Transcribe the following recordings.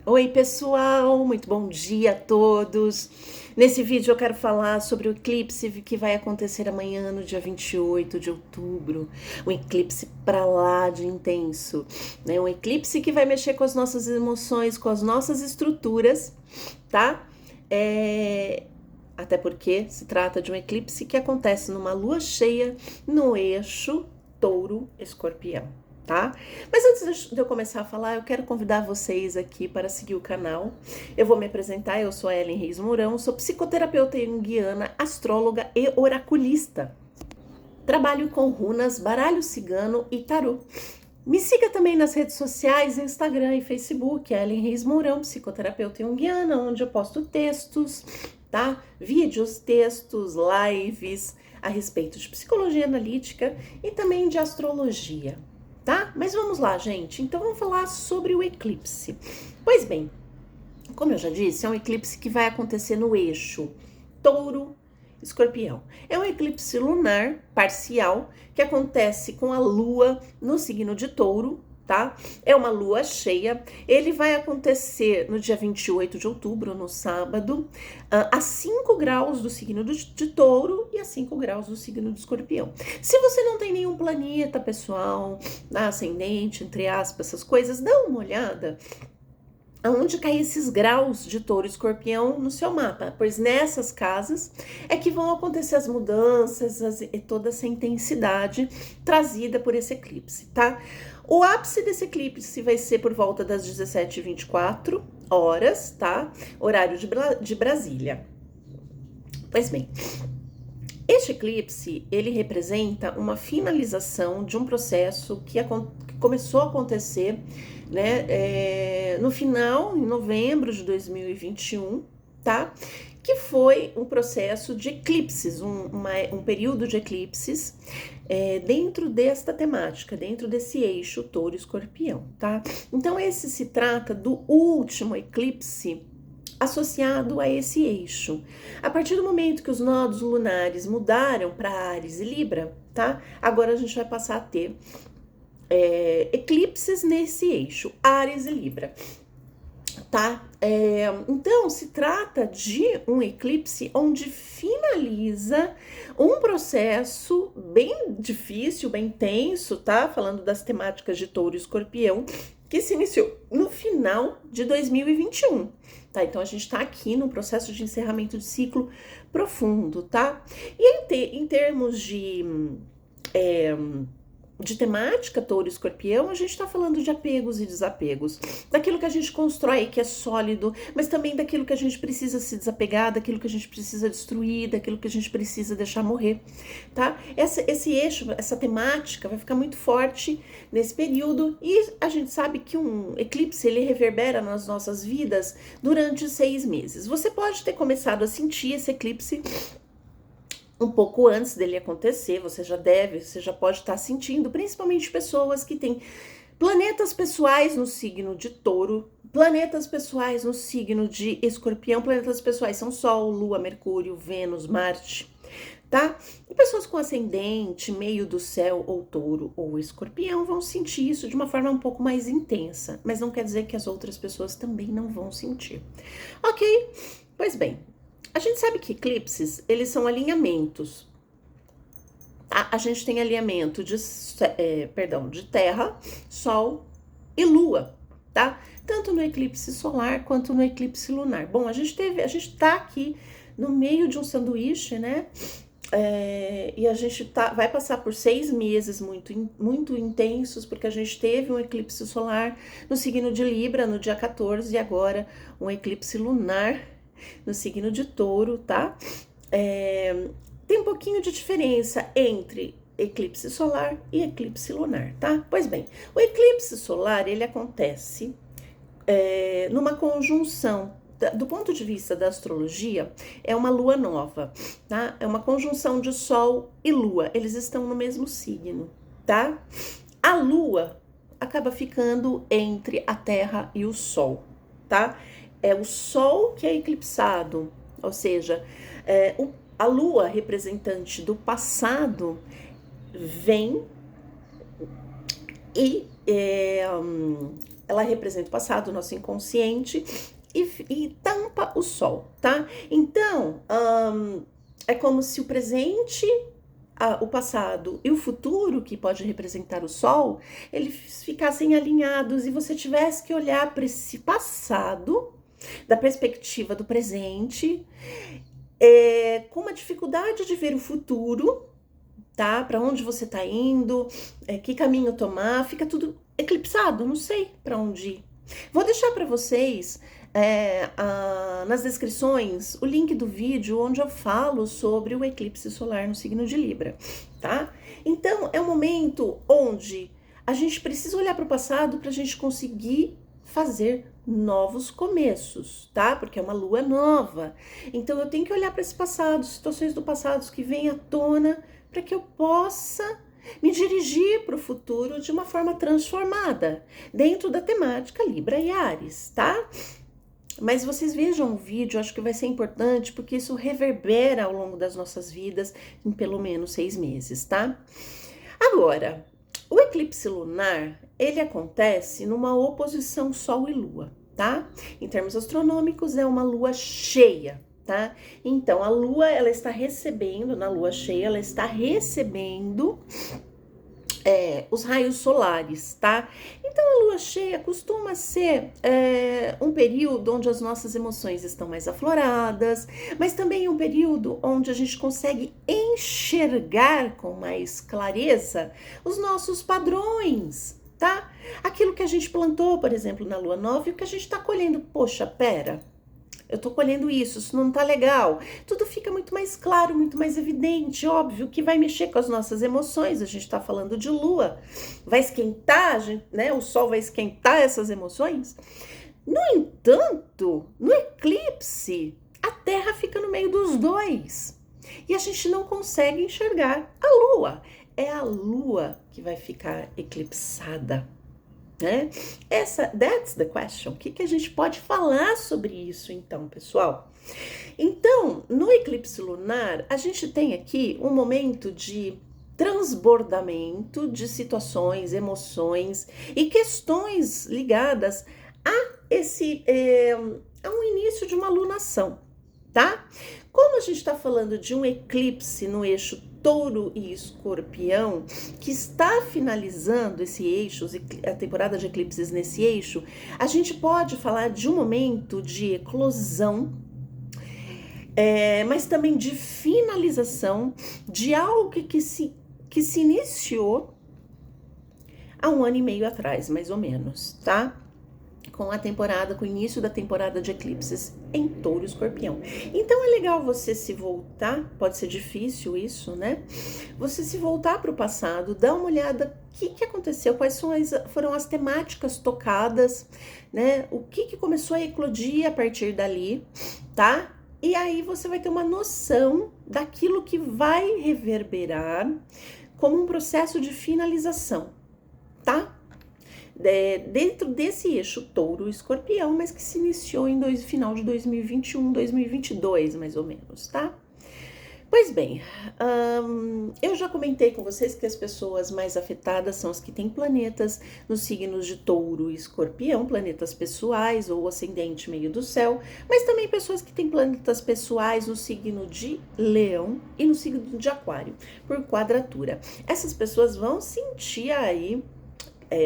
Oi, pessoal, muito bom dia a todos. Nesse vídeo eu quero falar sobre o eclipse que vai acontecer amanhã, no dia 28 de outubro. Um eclipse pra lá de intenso, né? Um eclipse que vai mexer com as nossas emoções, com as nossas estruturas, tá? Até porque se trata de um eclipse que acontece numa lua cheia no eixo Touro-Escorpião. Tá? Mas antes de eu começar a falar, eu quero convidar vocês aqui para seguir o canal. Eu vou me apresentar, eu sou a Ellen Reis Mourão, sou psicoterapeuta junguiana, astróloga e oraculista. Trabalho com runas, baralho cigano e tarô. Me siga também nas redes sociais, Instagram e Facebook, Ellen Reis Mourão, psicoterapeuta junguiana, onde eu posto textos, tá? Vídeos, textos, lives a respeito de psicologia analítica e também de astrologia. Tá? Mas vamos lá, gente. Então vamos falar sobre o eclipse. Pois bem, como eu já disse, é um eclipse que vai acontecer no eixo Touro-Escorpião. É um eclipse lunar parcial que acontece com a lua no signo de Touro, tá? É uma lua cheia. Ele vai acontecer no dia 28 de outubro, no sábado, a 5 graus do signo de Touro e a 5 graus do signo de Escorpião. Se você não tem nenhum planeta, pessoal, ascendente, entre aspas, essas coisas, dá uma olhada aonde caem esses graus de Touro e Escorpião no seu mapa, pois nessas casas é que vão acontecer as mudanças e toda essa intensidade trazida por esse eclipse, tá? O ápice desse eclipse vai ser por volta das 17h24, tá? Horário de Brasília. Pois bem, este eclipse, ele representa uma finalização de um processo que começou a acontecer, né, no final, em novembro de 2021, tá? Que foi um processo de eclipses, um período de eclipses dentro desta temática, dentro desse eixo Touro-Escorpião, tá? Então, esse se trata do último eclipse associado a esse eixo. A partir do momento que os nodos lunares mudaram para Áries e Libra, tá? Agora a gente vai passar a ter eclipses nesse eixo, Áries e Libra, tá? Então, se trata de um eclipse onde finaliza um processo bem difícil, bem tenso, tá? Falando das temáticas de Touro e Escorpião, que se iniciou no final de 2021, tá? Então, a gente tá aqui no processo de encerramento de ciclo profundo, tá? E em termos de temática Touro e Escorpião, a gente está falando de apegos e desapegos, daquilo que a gente constrói que é sólido, mas também daquilo que a gente precisa se desapegar, daquilo que a gente precisa destruir, daquilo que a gente precisa deixar morrer, tá? Esse eixo, essa temática vai ficar muito forte nesse período e a gente sabe que um eclipse, ele reverbera nas nossas vidas durante 6 meses. Você pode ter começado a sentir esse eclipse um pouco antes dele acontecer, você já pode estar sentindo, principalmente pessoas que têm planetas pessoais no signo de Touro, planetas pessoais no signo de Escorpião. Planetas pessoais são Sol, Lua, Mercúrio, Vênus, Marte, tá? E pessoas com ascendente, meio do céu, ou Touro, ou Escorpião, vão sentir isso de uma forma um pouco mais intensa, mas não quer dizer que as outras pessoas também não vão sentir. Ok? Pois bem, a gente sabe que eclipses, eles são alinhamentos. A gente tem alinhamento de Terra, Sol e Lua, tá? Tanto no eclipse solar quanto no eclipse lunar. Bom, a gente tá aqui no meio de um sanduíche, né? E a gente vai passar por 6 meses muito intensos, porque a gente teve um eclipse solar no signo de Libra no dia 14 e agora um eclipse lunar no signo de Touro, tá? Tem um pouquinho de diferença entre eclipse solar e eclipse lunar, tá? Pois bem, o eclipse solar, ele acontece numa conjunção, do ponto de vista da astrologia, é uma lua nova, tá? É uma conjunção de Sol e Lua, eles estão no mesmo signo, tá? A Lua acaba ficando entre a Terra e o Sol, tá? É o Sol que é eclipsado, ou seja, a Lua, representante do passado, vem e ela representa o passado, o nosso inconsciente, e tampa o sol, tá? Então, é como se o presente, o passado e o futuro, que pode representar o sol, eles ficassem alinhados e você tivesse que olhar para esse passado, da perspectiva do presente, com uma dificuldade de ver o futuro, tá? Para onde você tá indo, que caminho tomar, fica tudo eclipsado, não sei para onde ir. Vou deixar para vocês nas descrições o link do vídeo onde eu falo sobre o eclipse solar no signo de Libra, tá? Então, é um momento onde a gente precisa olhar para o passado para a gente conseguir fazer novos começos, tá? Porque é uma lua nova. Então, eu tenho que olhar para esse passado, situações do passado que vêm à tona, para que eu possa me dirigir para o futuro de uma forma transformada, dentro da temática Libra e Áries, tá? Mas vocês vejam o vídeo, acho que vai ser importante, porque isso reverbera ao longo das nossas vidas em pelo menos 6 meses, tá? Agora, o eclipse lunar, ele acontece numa oposição Sol e Lua, tá? Em termos astronômicos, é uma lua cheia, tá? Então, a lua, ela está recebendo, na lua cheia, ela está recebendo os raios solares, tá? Então, a lua cheia costuma ser um período onde as nossas emoções estão mais afloradas, mas também um período onde a gente consegue enxergar com mais clareza os nossos padrões, tá? Aquilo que a gente plantou, por exemplo, na lua nova, e o que a gente tá colhendo, poxa, pera, eu tô colhendo isso não tá legal. Tudo fica muito mais claro, muito mais evidente, óbvio que vai mexer com as nossas emoções, a gente tá falando de lua, vai esquentar, né? O sol vai esquentar essas emoções. No entanto, no eclipse, a Terra fica no meio dos dois e a gente não consegue enxergar a lua. É a lua que vai ficar eclipsada, né? That's the question. O que a gente pode falar sobre isso, então, pessoal? Então, no eclipse lunar, a gente tem aqui um momento de transbordamento de situações, emoções e questões ligadas a um início de uma lunação, tá? Como a gente está falando de um eclipse no eixo Touro e Escorpião, que está finalizando esse eixo, a temporada de eclipses nesse eixo, a gente pode falar de um momento de eclosão, mas também de finalização de algo que se iniciou há 1 ano e meio atrás, mais ou menos, tá? Com o início da temporada de eclipses em Touro e Escorpião. Então é legal você se voltar, pode ser difícil isso, né? Você se voltar para o passado, dar uma olhada o que aconteceu, quais foram as temáticas tocadas, né? O que começou a eclodir a partir dali, tá? E aí você vai ter uma noção daquilo que vai reverberar como um processo de finalização, tá? Dentro desse eixo Touro e Escorpião, mas que se iniciou em final de 2021, 2022, mais ou menos, tá? Pois bem, eu já comentei com vocês que as pessoas mais afetadas são as que têm planetas nos signos de Touro e Escorpião, planetas pessoais ou ascendente meio do céu, mas também pessoas que têm planetas pessoais no signo de Leão e no signo de Aquário, por quadratura. Essas pessoas vão sentir aí,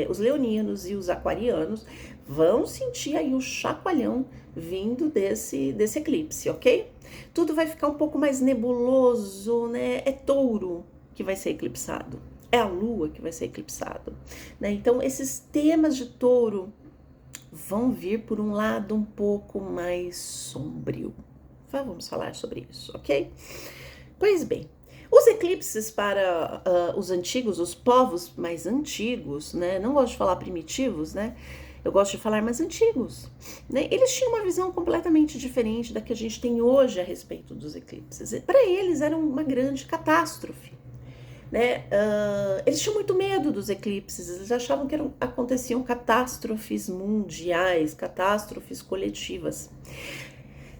os leoninos e os aquarianos vão sentir aí o chacoalhão vindo desse eclipse, ok? Tudo vai ficar um pouco mais nebuloso, né? É Touro que vai ser eclipsado, é a Lua que vai ser eclipsado, né? Então, esses temas de Touro vão vir por um lado um pouco mais sombrio. Vamos falar sobre isso, ok? Pois bem, os eclipses para os antigos, os povos mais antigos, né? Não gosto de falar primitivos, né? Eu gosto de falar mais antigos, né? Eles tinham uma visão completamente diferente da que a gente tem hoje a respeito dos eclipses. Para eles era uma grande catástrofe, né? Eles tinham muito medo dos eclipses, eles achavam que aconteciam catástrofes mundiais, catástrofes coletivas.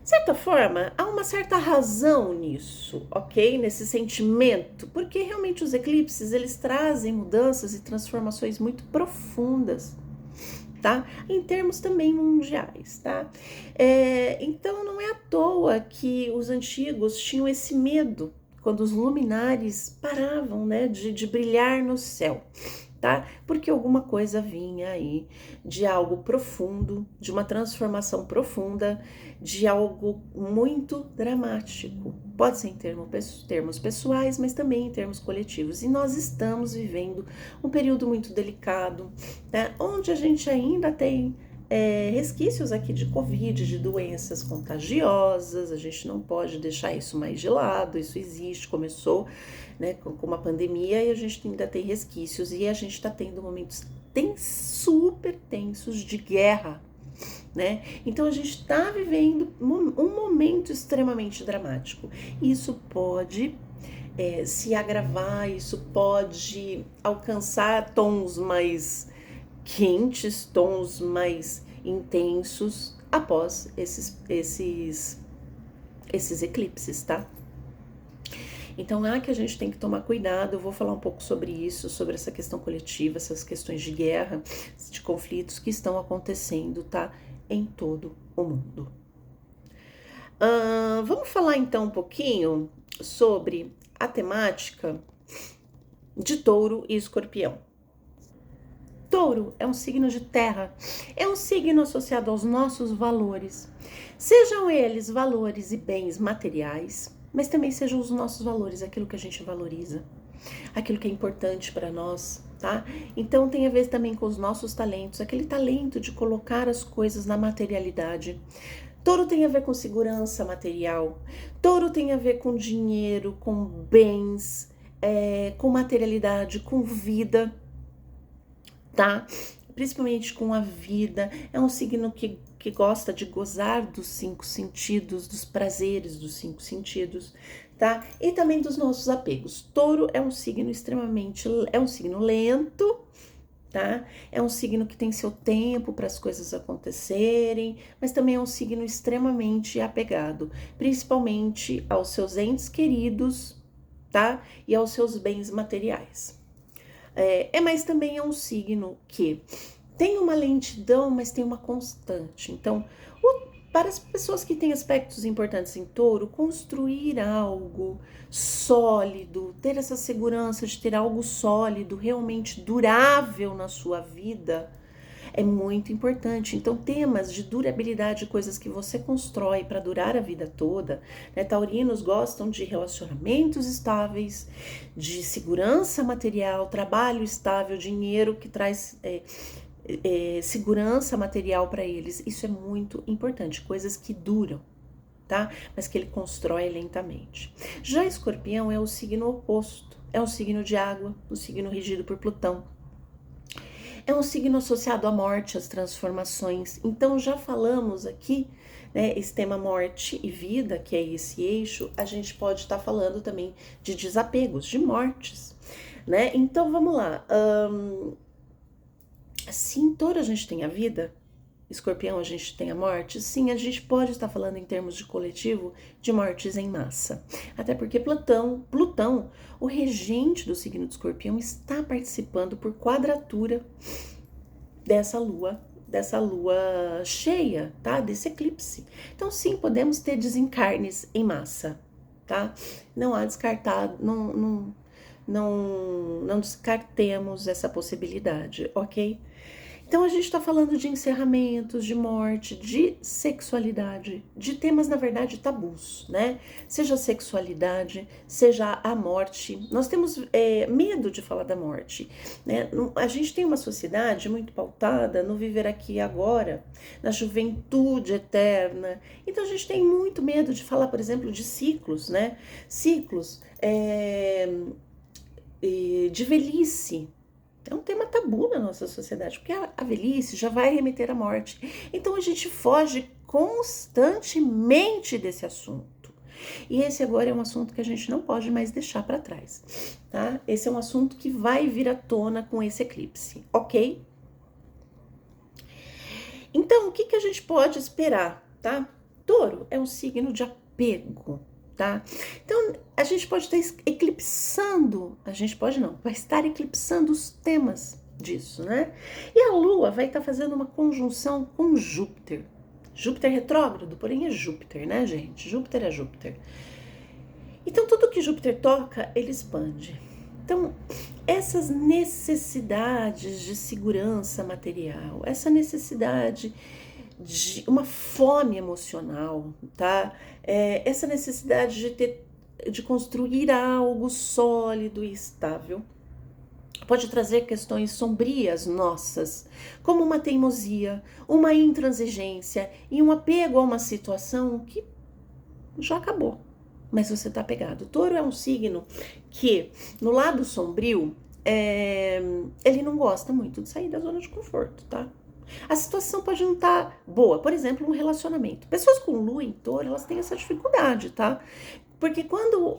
De certa forma, há uma certa razão nisso, ok? Nesse sentimento, porque realmente os eclipses, eles trazem mudanças e transformações muito profundas, tá? Em termos também mundiais, tá? Então não é à toa que os antigos tinham esse medo quando os luminares paravam, né, de brilhar no céu, tá? Porque alguma coisa vinha aí de algo profundo, de uma transformação profunda, de algo muito dramático. Pode ser em termos pessoais, mas também em termos coletivos. E nós estamos vivendo um período muito delicado, né? Onde a gente ainda tem resquícios aqui de Covid, de doenças contagiosas, a gente não pode deixar isso mais de lado, isso existe, começou, né, com uma pandemia e a gente ainda tem resquícios e a gente está tendo momentos super tensos de guerra, né? Então a gente está vivendo um momento extremamente dramático. Isso pode se agravar, isso pode alcançar tons mais quentes, tons mais intensos após esses eclipses, tá? Então, que a gente tem que tomar cuidado, eu vou falar um pouco sobre isso, sobre essa questão coletiva, essas questões de guerra, de conflitos que estão acontecendo, tá? Em todo o mundo. Vamos falar então um pouquinho sobre a temática de Touro e Escorpião. Touro é um signo de terra, é um signo associado aos nossos valores, sejam eles valores e bens materiais, mas também sejam os nossos valores, aquilo que a gente valoriza, aquilo que é importante para nós, tá? Então tem a ver também com os nossos talentos, aquele talento de colocar as coisas na materialidade. Touro tem a ver com segurança material, Touro tem a ver com dinheiro, com bens, com materialidade, com vida, tá? Principalmente com a vida. É um signo que gosta de gozar dos 5 sentidos, dos prazeres dos 5 sentidos, tá? E também dos nossos apegos. Touro é um signo é um signo lento, tá? É um signo que tem seu tempo para as coisas acontecerem, mas também é um signo extremamente apegado, principalmente aos seus entes queridos, tá? E aos seus bens materiais. Mas também é um signo que tem uma lentidão, mas tem uma constante. Então, para as pessoas que têm aspectos importantes em Touro, construir algo sólido, ter essa segurança de ter algo sólido, realmente durável na sua vida, é muito importante. Então, temas de durabilidade, coisas que você constrói para durar a vida toda, né? Taurinos gostam de relacionamentos estáveis, de segurança material, trabalho estável, dinheiro que traz segurança material para eles. Isso é muito importante, coisas que duram, tá? Mas que ele constrói lentamente. Já Escorpião é o signo oposto, é um signo de água, um signo regido por Plutão. É um signo associado à morte, às transformações. Então, já falamos aqui, né, esse tema morte e vida, que é esse eixo, a gente pode estar falando também de desapegos, de mortes, né? Então, vamos lá. Se em Touro a gente tem a vida, Escorpião a gente tem a morte, sim, a gente pode estar falando em termos de coletivo de mortes em massa. Até porque Plutão, o regente do signo de Escorpião, está participando por quadratura dessa lua cheia, tá? Desse eclipse. Então, sim, podemos ter desencarnes em massa, tá? Não há descartado, não descartemos essa possibilidade, ok? Então a gente está falando de encerramentos, de morte, de sexualidade, de temas, na verdade, tabus, né? Seja a sexualidade, seja a morte. Nós temos medo de falar da morte, né? A gente tem uma sociedade muito pautada no viver aqui e agora, na juventude eterna. Então a gente tem muito medo de falar, por exemplo, de ciclos, né? Ciclos de velhice. É um tema tabu na nossa sociedade, porque a velhice já vai remeter à morte. Então a gente foge constantemente desse assunto. E esse agora é um assunto que a gente não pode mais deixar para trás, tá? Esse é um assunto que vai vir à tona com esse eclipse, ok? Então, o que a gente pode esperar, tá? Touro é um signo de apego, tá? Então, a gente pode estar eclipsando, a gente pode não, vai estar eclipsando os temas disso, né? E a Lua vai estar fazendo uma conjunção com Júpiter. Júpiter retrógrado, porém é Júpiter, né, gente? Júpiter é Júpiter. Então, tudo que Júpiter toca, ele expande. Então, essas necessidades de segurança material, essa necessidade de uma fome emocional, tá? Essa necessidade de construir algo sólido e estável, pode trazer questões sombrias nossas, como uma teimosia, uma intransigência e um apego a uma situação que já acabou, mas você está apegado. Touro é um signo que, no lado sombrio, ele não gosta muito de sair da zona de conforto, tá? A situação pode não estar boa. Por exemplo, um relacionamento. Pessoas com lua em touro, elas têm essa dificuldade, tá? Porque quando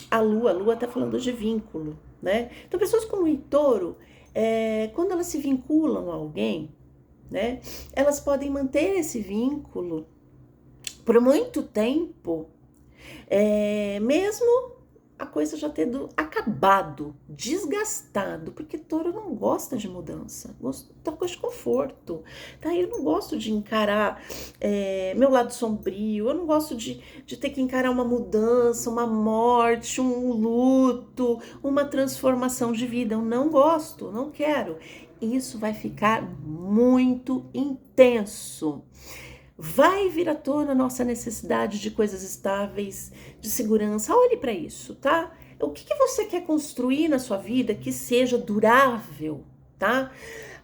a lua tá falando de vínculo, né? Então, pessoas com lua em touro, quando elas se vinculam a alguém, né? Elas podem manter esse vínculo por muito tempo, mesmo a coisa já tendo acabado, desgastado, porque touro não gosta de mudança, gosta de conforto, tá? Eu não gosto de encarar meu lado sombrio, eu não gosto de ter que encarar uma mudança, uma morte, um luto, uma transformação de vida, eu não gosto, não quero. Isso vai ficar muito intenso. Vai vir à tona a nossa necessidade de coisas estáveis, de segurança. Olhe para isso, tá? O que você quer construir na sua vida que seja durável, tá?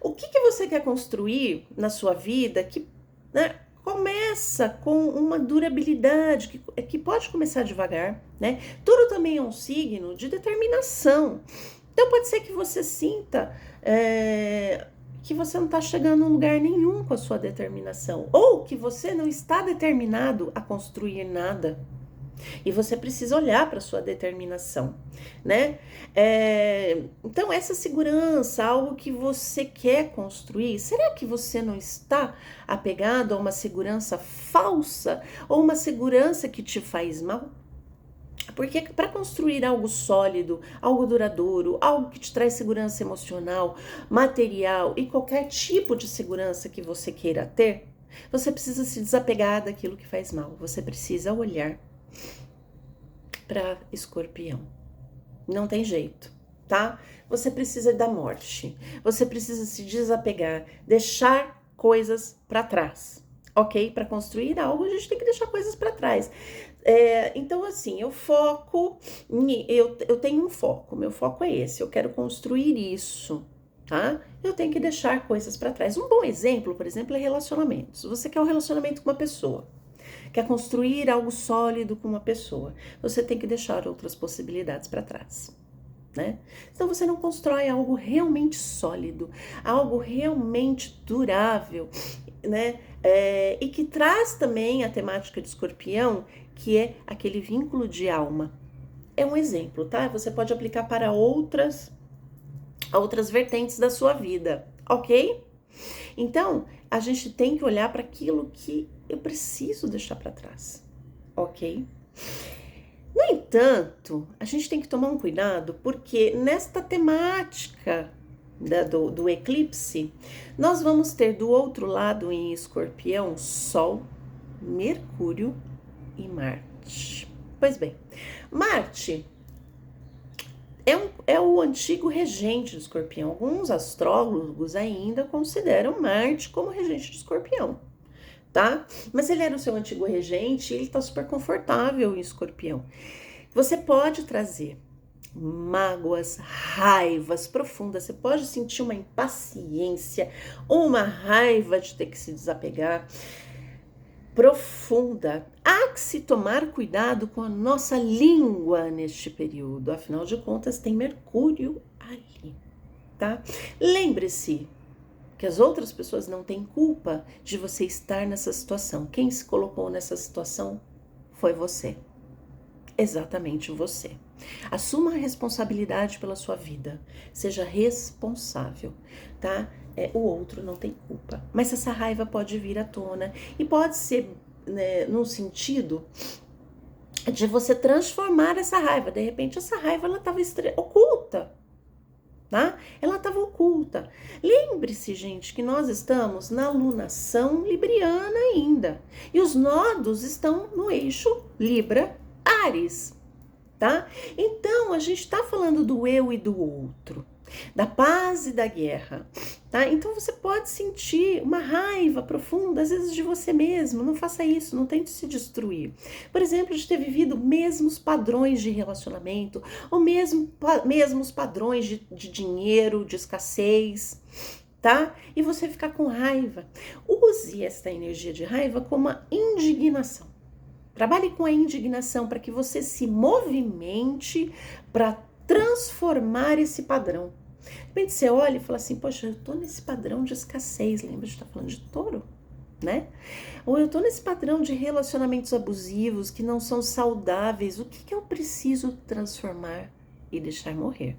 O que você quer construir na sua vida que, né, começa com uma durabilidade, que pode começar devagar, né? Tudo também é um signo de determinação. Então pode ser que você sinta que você não está chegando a lugar nenhum com a sua determinação, ou que você não está determinado a construir nada, e você precisa olhar para a sua determinação, né? Então, essa segurança, algo que você quer construir, será que você não está apegado a uma segurança falsa, ou uma segurança que te faz mal? Porque para construir algo sólido, algo duradouro, algo que te traz segurança emocional, material e qualquer tipo de segurança que você queira ter, você precisa se desapegar daquilo que faz mal. Você precisa olhar para Escorpião. Não tem jeito, tá? Você precisa da morte. Você precisa se desapegar, deixar coisas para trás. Ok? Para construir algo, a gente tem que deixar coisas para trás. Então, assim, eu tenho um foco, meu foco é esse, eu quero construir isso, tá? Eu tenho que deixar coisas para trás. Um bom exemplo, por exemplo, é relacionamentos. Você quer um relacionamento com uma pessoa, quer construir algo sólido com uma pessoa, você tem que deixar outras possibilidades para trás, né? Então você não constrói algo realmente sólido, algo realmente durável, né? E que traz também a temática de Escorpião, que é aquele vínculo de alma. É um exemplo, tá? Você pode aplicar para outras vertentes da sua vida, ok? Então, a gente tem que olhar para aquilo que eu preciso deixar para trás, ok? No entanto, a gente tem que tomar um cuidado, porque nesta temática do eclipse, nós vamos ter do outro lado em Escorpião, Sol, Mercúrio e Marte. Pois bem, Marte é o antigo regente de Escorpião. Alguns astrólogos ainda consideram Marte como regente de Escorpião, tá? Mas ele era o seu antigo regente e ele tá super confortável em Escorpião. Você pode trazer mágoas, raivas profundas, você pode sentir uma impaciência, uma raiva de ter que se desapegar profunda. Há que se tomar cuidado com a nossa língua neste período, afinal de contas tem Mercúrio ali, tá? Lembre-se que as outras pessoas não têm culpa de você estar nessa situação. Quem se colocou nessa situação foi você. Exatamente você. Assuma a responsabilidade pela sua vida. Seja responsável, tá? O outro não tem culpa. Mas essa raiva pode vir à tona e pode ser, né, num sentido de você transformar essa raiva. De repente, essa raiva ela estava oculta. tá? Ela estava oculta. Lembre-se, gente, que nós estamos na alunação libriana ainda. E os nodos estão no eixo Libra-Áries, tá? Então, a gente está falando do eu e do outro, da paz e da guerra, tá? Então, você pode sentir uma raiva profunda, às vezes de você mesmo. Não faça isso, não tente se destruir. Por exemplo, de ter vivido mesmos padrões de relacionamento, ou mesmos padrões de dinheiro, de escassez, tá? E você ficar com raiva. Use essa energia de raiva como uma indignação. Trabalhe com a indignação para que você se movimente para transformar esse padrão. De repente você olha e fala assim, poxa, eu tô nesse padrão de escassez, lembra de estar falando de touro, né? Ou eu tô nesse padrão de relacionamentos abusivos que não são saudáveis, o que eu preciso transformar e deixar morrer?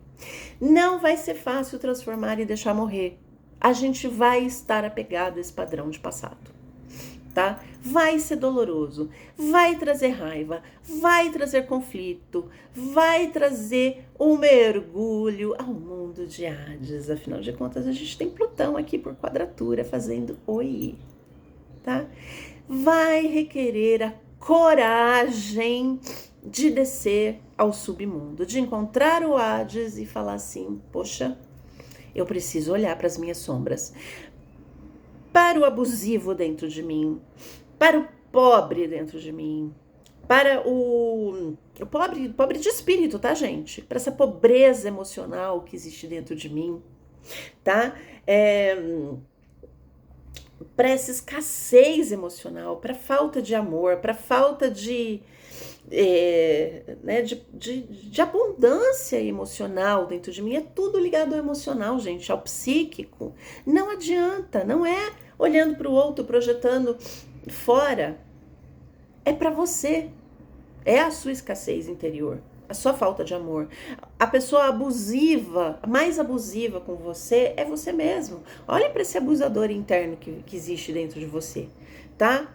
Não vai ser fácil transformar e deixar morrer. A gente vai estar apegado a esse padrão de passado. Tá? Vai ser doloroso, vai trazer raiva, vai trazer conflito, vai trazer um mergulho ao mundo de Hades. Afinal de contas, a gente tem Plutão aqui por quadratura fazendo oi, tá? Vai requerer a coragem de descer ao submundo, de encontrar o Hades e falar assim, poxa, eu preciso olhar para as minhas sombras. Para o abusivo dentro de mim, para o pobre dentro de mim, para o pobre de espírito, tá, gente? Para essa pobreza emocional que existe dentro de mim, tá? Para essa escassez emocional, para falta de amor, para falta de abundância emocional dentro de mim. É tudo ligado ao emocional, gente, ao psíquico. Não adianta, não é olhando para o outro, projetando fora. É para você. É a sua escassez interior, a sua falta de amor. A pessoa abusiva, mais abusiva com você, é você mesmo. Olhe para esse abusador interno que existe dentro de você, tá?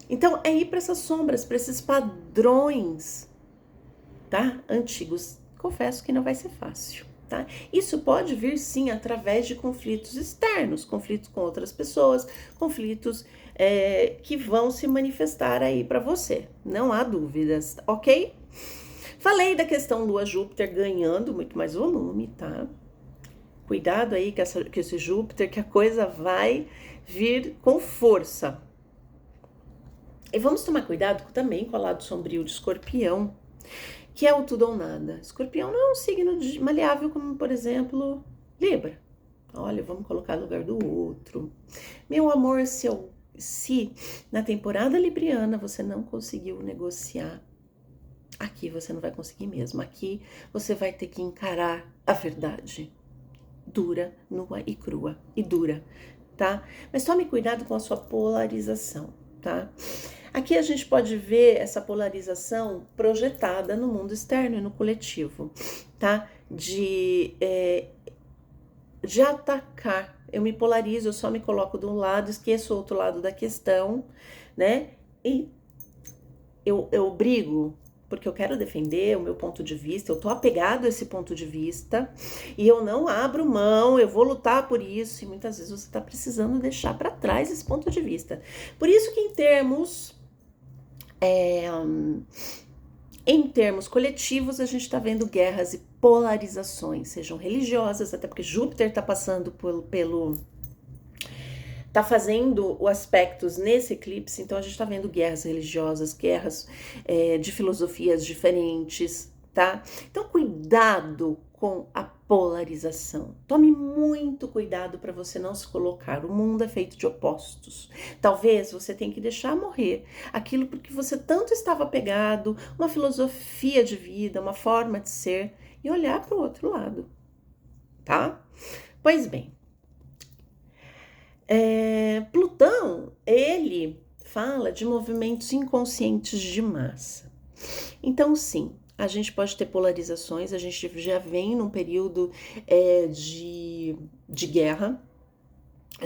Então, é ir para essas sombras, para esses padrões, tá? Antigos. Confesso que não vai ser fácil, tá? Isso pode vir, sim, através de conflitos externos, conflitos com outras pessoas, conflitos que vão se manifestar aí para você. Não há dúvidas, ok? Falei da questão Lua-Júpiter ganhando muito mais volume, tá? Cuidado aí com esse Júpiter, que a coisa vai vir com força. E vamos tomar cuidado também com o lado sombrio de Escorpião, que é o tudo ou nada. Escorpião não é um signo maleável como, por exemplo, Libra. Olha, vamos colocar no lugar do outro. Meu amor, se na temporada libriana você não conseguiu negociar, aqui você não vai conseguir mesmo. Aqui você vai ter que encarar a verdade. Dura, nua e crua. E dura, tá? Mas tome cuidado com a sua polarização, tá? Aqui a gente pode ver essa polarização projetada no mundo externo e no coletivo, tá? De atacar. Eu me polarizo, eu só me coloco de um lado, esqueço o outro lado da questão, né? E eu brigo porque eu quero defender o meu ponto de vista, eu tô apegado a esse ponto de vista e eu não abro mão, eu vou lutar por isso, e muitas vezes você tá precisando deixar para trás esse ponto de vista. Por isso que em termos coletivos, a gente está vendo guerras e polarizações, sejam religiosas, até porque Júpiter está passando tá fazendo os aspectos nesse eclipse, então a gente está vendo guerras religiosas, guerras de filosofias diferentes, tá? Então, cuidado com a polarização. Tome muito cuidado para você não se colocar. O mundo é feito de opostos. Talvez você tenha que deixar morrer aquilo porque você tanto estava apegado, uma filosofia de vida, uma forma de ser, e olhar para o outro lado, tá? Pois bem, Plutão, ele fala de movimentos inconscientes de massa. Então, sim, a gente pode ter polarizações, a gente já vem num período de guerra,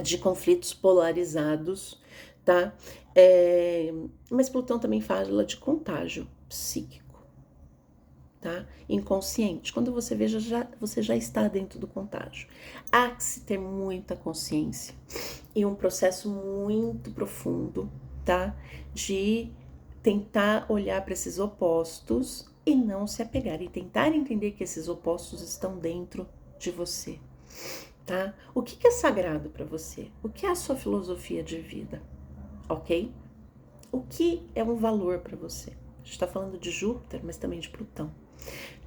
de conflitos polarizados, tá? Mas Plutão também fala de contágio psíquico, tá? Inconsciente. Quando você veja, você já está dentro do contágio. Há que se ter muita consciência e um processo muito profundo, tá? De tentar olhar para esses opostos e não se apegar e tentar entender que esses opostos estão dentro de você, tá? O que é sagrado para você? O que é a sua filosofia de vida, ok? O que é um valor para você? A gente está falando de Júpiter, mas também de Plutão,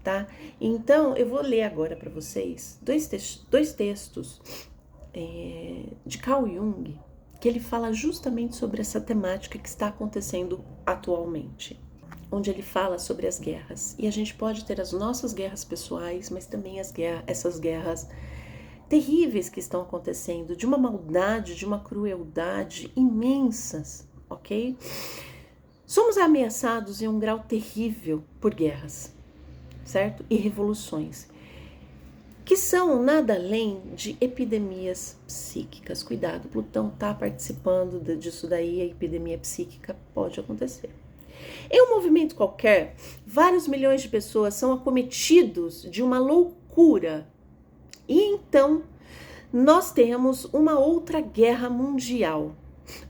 tá? Então, eu vou ler agora para vocês dois textos de Carl Jung, que ele fala justamente sobre essa temática que está acontecendo atualmente, onde ele fala sobre as guerras. E a gente pode ter as nossas guerras pessoais, mas também essas guerras terríveis que estão acontecendo, de uma maldade, de uma crueldade imensas, ok? Somos ameaçados em um grau terrível por guerras, certo? E revoluções, que são nada além de epidemias psíquicas. Cuidado, Plutão está participando disso daí, a epidemia psíquica pode acontecer. Em um movimento qualquer, vários milhões de pessoas são acometidos de uma loucura. E então, nós temos uma outra guerra mundial,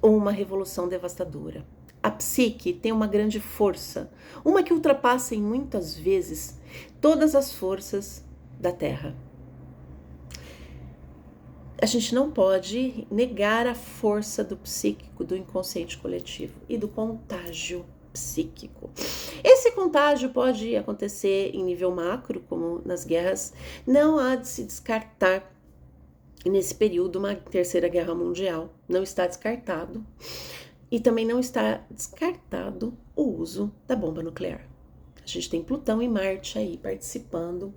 ou uma revolução devastadora. A psique tem uma grande força, uma que ultrapassa em muitas vezes todas as forças da Terra. A gente não pode negar a força do psíquico, do inconsciente coletivo e do contágio psíquico. Esse contágio pode acontecer em nível macro, como nas guerras. Não há de se descartar nesse período uma terceira guerra mundial. Não está descartado. E também não está descartado o uso da bomba nuclear. A gente tem Plutão e Marte aí participando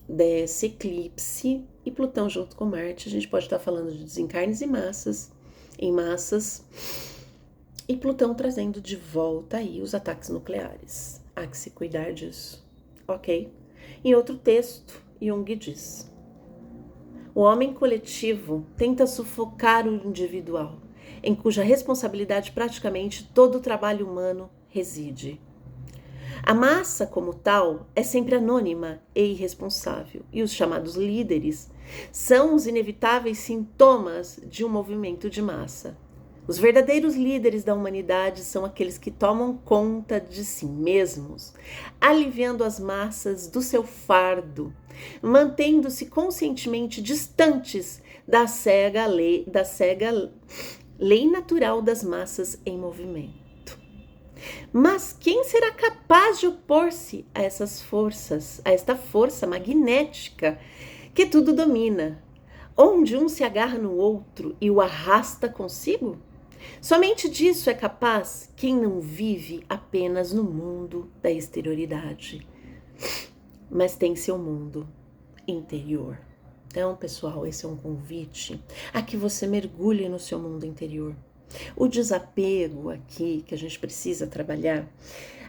desse eclipse, e Plutão junto com Marte, a gente pode estar falando de desencarnes em massas, e Plutão trazendo de volta aí os ataques nucleares. Há que se cuidar disso, ok? Em outro texto, Jung diz: o homem coletivo tenta sufocar o individual, em cuja responsabilidade praticamente todo o trabalho humano reside. A massa, como tal, é sempre anônima e irresponsável, e os chamados líderes são os inevitáveis sintomas de um movimento de massa. Os verdadeiros líderes da humanidade são aqueles que tomam conta de si mesmos, aliviando as massas do seu fardo, mantendo-se conscientemente distantes da cega lei natural das massas em movimento. Mas quem será capaz de opor-se a essas forças, a esta força magnética que tudo domina, onde um se agarra no outro e o arrasta consigo? Somente disso é capaz quem não vive apenas no mundo da exterioridade, mas tem seu mundo interior. Então, pessoal, esse é um convite a que você mergulhe no seu mundo interior. O desapego aqui, que a gente precisa trabalhar,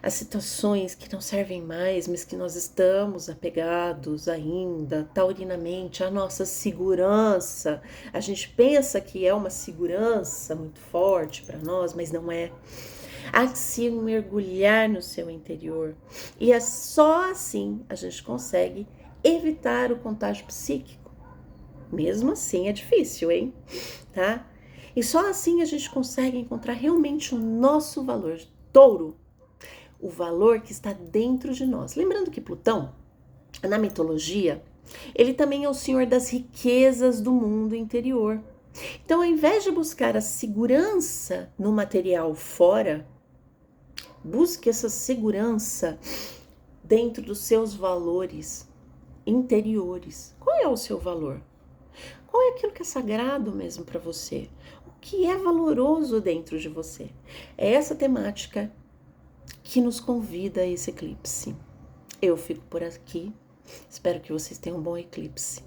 as situações que não servem mais, mas que nós estamos apegados ainda, taurinamente, a nossa segurança. A gente pensa que é uma segurança muito forte para nós, mas não é. Há que se mergulhar no seu interior. E é só assim a gente consegue evitar o contágio psíquico. Mesmo assim é difícil, hein? Tá? E só assim a gente consegue encontrar realmente o nosso valor. Touro, o valor que está dentro de nós. Lembrando que Plutão, na mitologia, ele também é o senhor das riquezas do mundo interior. Então, ao invés de buscar a segurança no material fora, busque essa segurança dentro dos seus valores interiores. Qual é o seu valor? Qual é aquilo que é sagrado mesmo para você? O que é valoroso dentro de você? É essa temática que nos convida a esse eclipse. Eu fico por aqui. Espero que vocês tenham um bom eclipse.